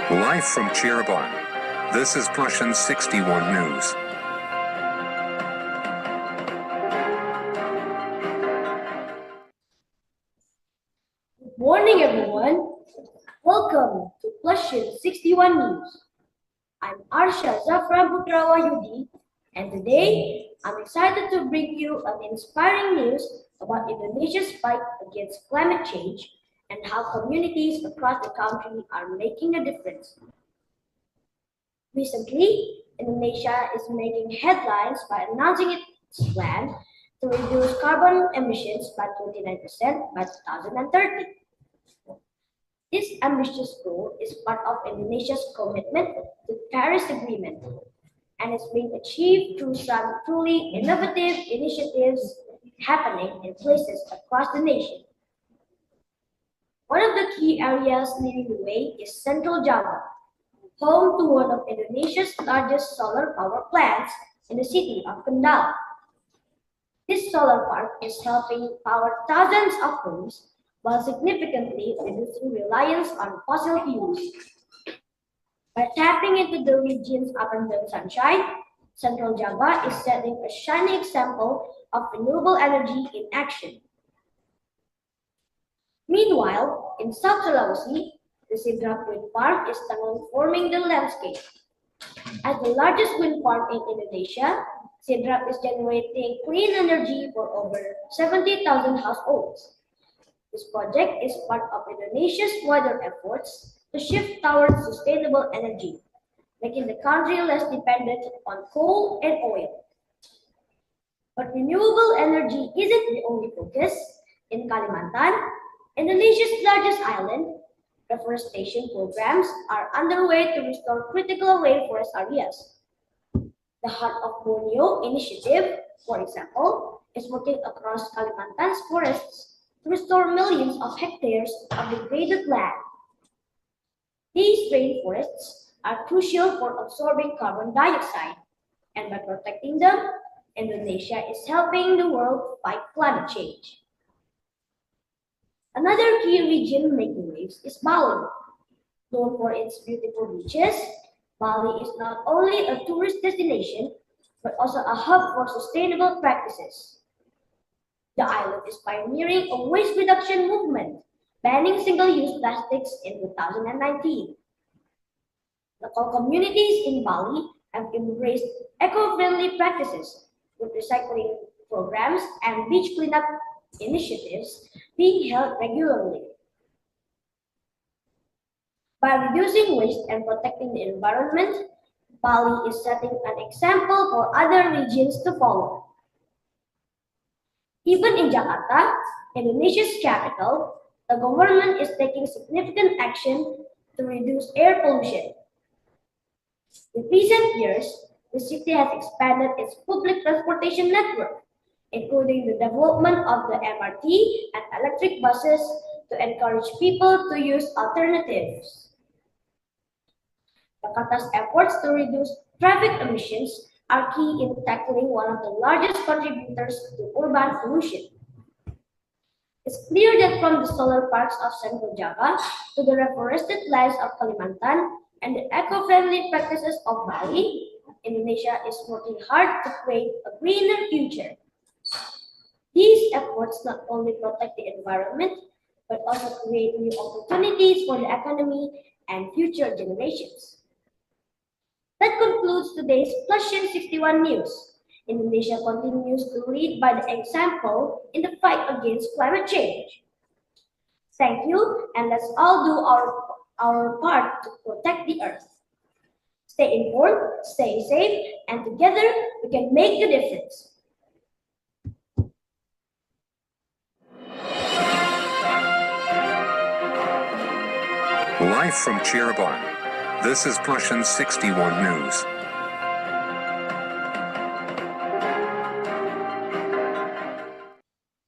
Live from Cirebon, this is Plushion 61 News. Good morning, everyone. Welcome to Plushion 61 News. I'm Arsha Zafran Putrawa Yudi, and today I'm excited to bring you an inspiring news about Indonesia's fight against climate change and how communities across the country are making a difference. Recently, Indonesia is making headlines by announcing its plan to reduce carbon emissions by 29% by 2030. This ambitious goal is part of Indonesia's commitment to the Paris Agreement and is being achieved through some truly innovative initiatives happening in places across the nation. One of the key areas leading the way is Central Java, home to one of Indonesia's largest solar power plants in the city of Kendal. This solar park is helping power thousands of homes while significantly reducing reliance on fossil fuels. By tapping into the region's abundant sunshine, Central Java is setting a shining example of renewable energy in action. Meanwhile, in South Sulawesi, the Sidrap wind farm is transforming the landscape. As the largest wind farm in Indonesia, Sidrap is generating clean energy for over 70,000 households. This project is part of Indonesia's wider efforts to shift towards sustainable energy, making the country less dependent on coal and oil. But renewable energy isn't the only focus. In Kalimantan, Indonesia's largest island, reforestation programs are underway to restore critical rainforest areas. The Heart of Borneo initiative, for example, is working across Kalimantan's forests to restore millions of hectares of degraded land. These rainforests are crucial for absorbing carbon dioxide, and by protecting them, Indonesia is helping the world fight climate change. Another key region making waves is Bali. Known for its beautiful beaches, Bali is not only a tourist destination, but also a hub for sustainable practices. The island is pioneering a waste reduction movement, banning single-use plastics in 2019. Local communities in Bali have embraced eco-friendly practices with recycling programs and beach cleanup initiatives being held regularly. By reducing waste and protecting the environment, Bali is setting an example for other regions to follow. Even in Jakarta, Indonesia's capital, the government is taking significant action to reduce air pollution. In recent years, the city has expanded its public transportation network, including the development of the MRT and electric buses to encourage people to use alternatives. Jakarta's efforts to reduce traffic emissions are key in tackling one of the largest contributors to urban pollution. It's clear that from the solar parks of Central Java to the reforested lands of Kalimantan and the eco-friendly practices of Bali, Indonesia is working hard to create a greener future. These efforts not only protect the environment, but also create new opportunities for the economy and future generations. That concludes today's Plushion 61 News. Indonesia continues to lead by the example in the fight against climate change. Thank you, and let's all do our part to protect the earth. Stay informed, stay safe, and together we can make the difference. Live from Cirebon, this is Plushion 61 News.